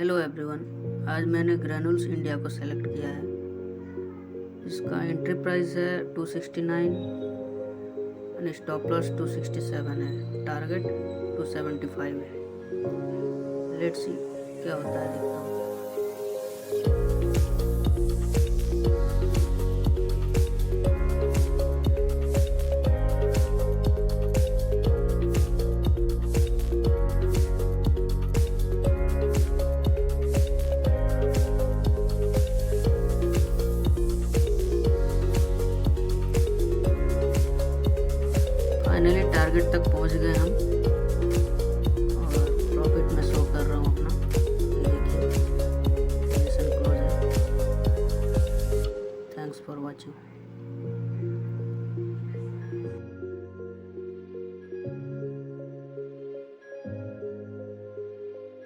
Hello everyone, आज मैंने granules India को सेलेक्ट किया है। इसका एंट्री प्राइस है 269 एंड स्टॉप लॉस 267 है। टारगेट 275 है। लेट्स सी क्या होता है, देखता हूँ। फाइनली टारगेट तक पहुंच गए